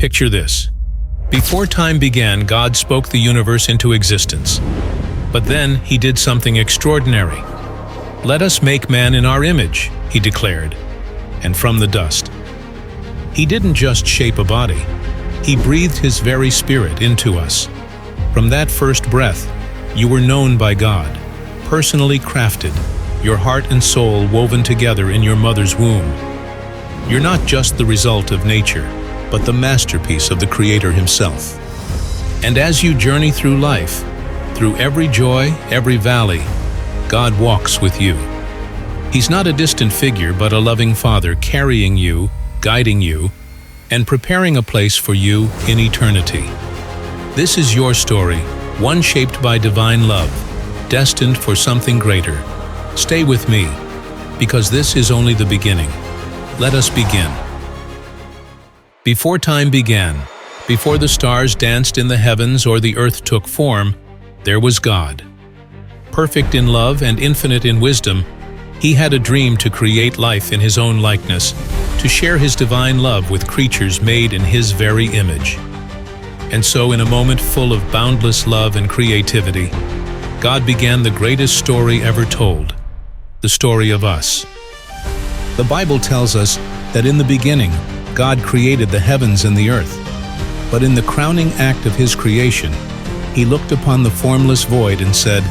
Picture this. Before time began, God spoke the universe into existence. But then he did something extraordinary. "Let us make man in our image," he declared, and from the dust. He didn't just shape a body. He breathed his very spirit into us. From that first breath, you were known by God, personally crafted, your heart and soul woven together in your mother's womb. You're not just the result of nature, but the masterpiece of the Creator himself. And as you journey through life, through every joy, every valley, God walks with you. He's not a distant figure, but a loving Father carrying you, guiding you, and preparing a place for you in eternity. This is your story, one shaped by divine love, destined for something greater. Stay with me, because this is only the beginning. Let us begin. Before time began, before the stars danced in the heavens or the earth took form, there was God. Perfect in love and infinite in wisdom, he had a dream to create life in his own likeness, to share his divine love with creatures made in his very image. And so, in a moment full of boundless love and creativity, God began the greatest story ever told, the story of us. The Bible tells us that in the beginning, God created the heavens and the earth. But in the crowning act of his creation, he looked upon the formless void and said,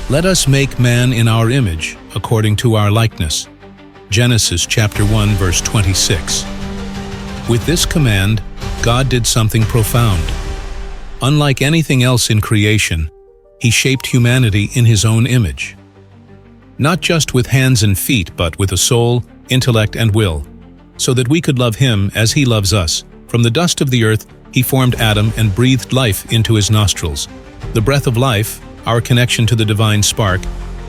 "Let us make man in our image, according to our likeness." Genesis chapter 1, verse 26. With this command, God did something profound. Unlike anything else in creation, he shaped humanity in his own image. Not just with hands and feet, but with a soul, intellect, and will, so that we could love him as he loves us. From the dust of the earth, he formed Adam and breathed life into his nostrils. The breath of life, our connection to the divine spark,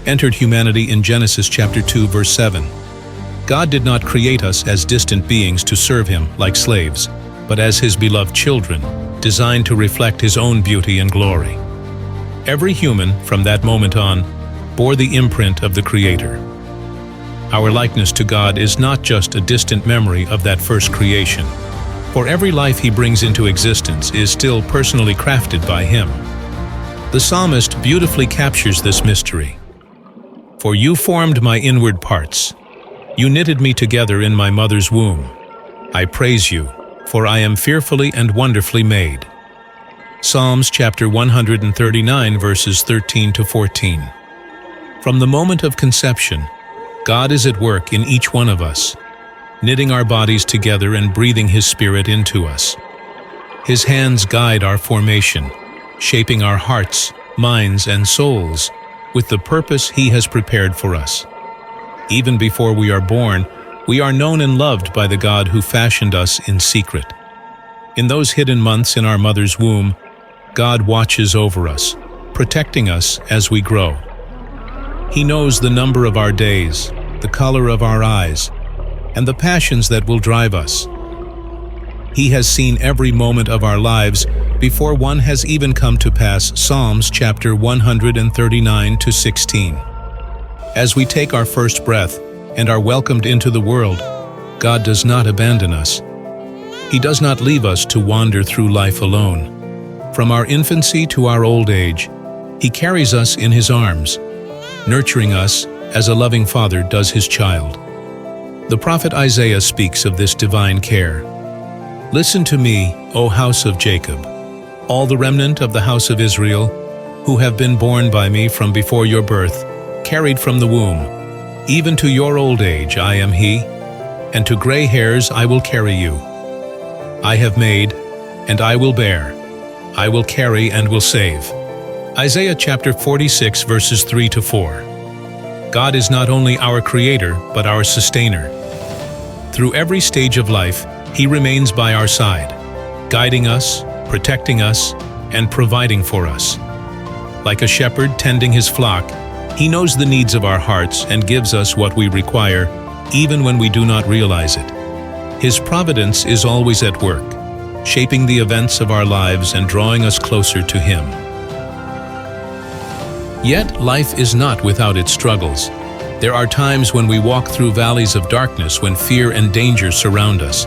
entered humanity in Genesis chapter 2, verse 7. God did not create us as distant beings to serve him like slaves, but as his beloved children, designed to reflect his own beauty and glory. Every human, from that moment on, bore the imprint of the Creator. Our likeness to God is not just a distant memory of that first creation, for every life he brings into existence is still personally crafted by him. The psalmist beautifully captures this mystery. "For you formed my inward parts. You knitted me together in my mother's womb. I praise you, for I am fearfully and wonderfully made." Psalms chapter 139, verses 13 to 14. From the moment of conception, God is at work in each one of us, knitting our bodies together and breathing his Spirit into us. His hands guide our formation, shaping our hearts, minds, and souls with the purpose he has prepared for us. Even before we are born, we are known and loved by the God who fashioned us in secret. In those hidden months in our mother's womb, God watches over us, protecting us as we grow. He knows the number of our days, the color of our eyes, and the passions that will drive us. He has seen every moment of our lives before one has even come to pass. Psalms chapter 139 to 16. As we take our first breath and are welcomed into the world, God does not abandon us. He does not leave us to wander through life alone. From our infancy to our old age, he carries us in his arms, nurturing us as a loving father does his child. The prophet Isaiah speaks of this divine care. "Listen to me, O house of Jacob, all the remnant of the house of Israel, who have been born by me from before your birth, carried from the womb. Even to your old age I am he, and to gray hairs I will carry you. I have made, and I will bear. I will carry and will save." Isaiah chapter 46, verses 3 to 4. God is not only our Creator, but our Sustainer. Through every stage of life, he remains by our side, guiding us, protecting us, and providing for us. Like a shepherd tending his flock, he knows the needs of our hearts and gives us what we require, even when we do not realize it. His providence is always at work, shaping the events of our lives and drawing us closer to him. Yet, life is not without its struggles. There are times when we walk through valleys of darkness when fear and danger surround us.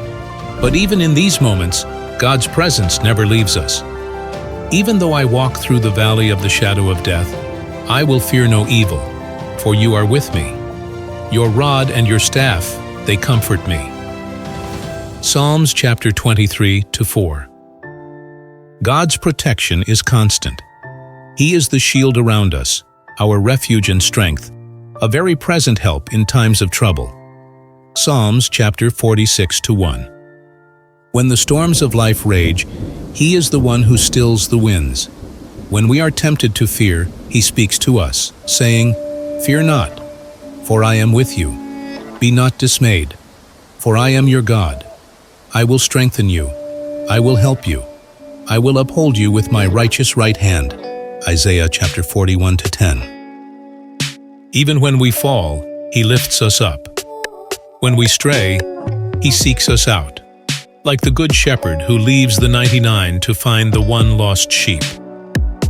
But even in these moments, God's presence never leaves us. Even though I walk through the valley of the shadow of death, I will fear no evil, for you are with me. Your rod and your staff, they comfort me. Psalms chapter 23-4. God's protection is constant. He is the shield around us, our refuge and strength, a very present help in times of trouble. Psalms chapter 46-1. When the storms of life rage, He is the one who stills the winds. When we are tempted to fear, He speaks to us, saying, "Fear not, for I am with you. Be not dismayed, for I am your God. I will strengthen you. I will help you. I will uphold you with my righteous right hand." Isaiah chapter 41-10. Even when we fall, He lifts us up. When we stray, He seeks us out, like the good shepherd who leaves the 99 to find the one lost sheep.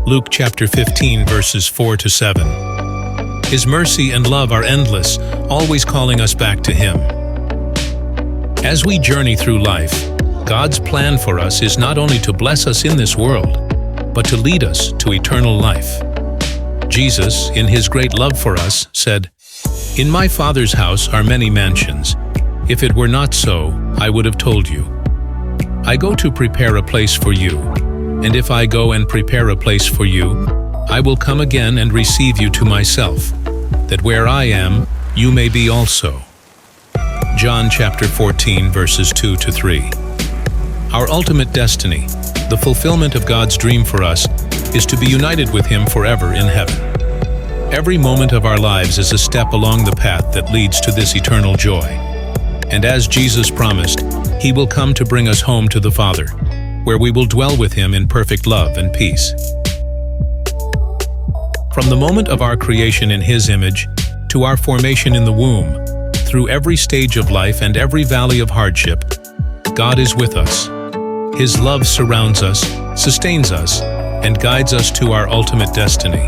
Luke chapter 15 verses 4-7. His mercy and love are endless, always calling us back to Him. As we journey through life, God's plan for us is not only to bless us in this world, but to lead us to eternal life. Jesus, in His great love for us, said, "In my Father's house are many mansions. If it were not so, I would have told you. I go to prepare a place for you, and if I go and prepare a place for you, I will come again and receive you to myself, that where I am, you may be also." John chapter 14 verses 2-3. Our ultimate destiny, the fulfillment of God's dream for us, is to be united with Him forever in heaven. Every moment of our lives is a step along the path that leads to this eternal joy. And as Jesus promised, He will come to bring us home to the Father, where we will dwell with Him in perfect love and peace. From the moment of our creation in His image to our formation in the womb, through every stage of life and every valley of hardship, God is with us. His love surrounds us, sustains us, and guides us to our ultimate destiny.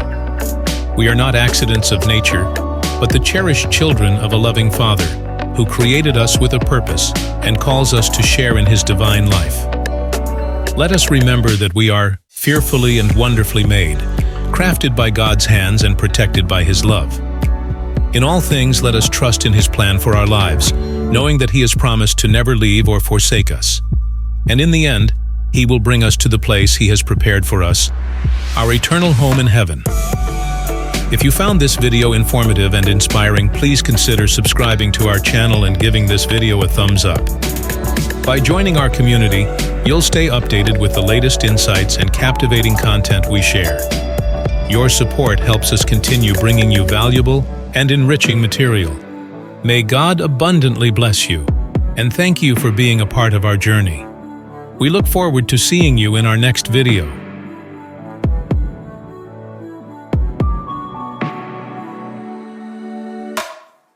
We are not accidents of nature, but the cherished children of a loving Father, who created us with a purpose and calls us to share in His divine life. Let us remember that we are fearfully and wonderfully made, crafted by God's hands and protected by His love. In all things, let us trust in His plan for our lives, knowing that He has promised to never leave or forsake us. And in the end, He will bring us to the place He has prepared for us, our eternal home in heaven. If you found this video informative and inspiring, please consider subscribing to our channel and giving this video a thumbs up. By joining our community, you'll stay updated with the latest insights and captivating content we share. Your support helps us continue bringing you valuable and enriching material. May God abundantly bless you, and thank you for being a part of our journey. We look forward to seeing you in our next video.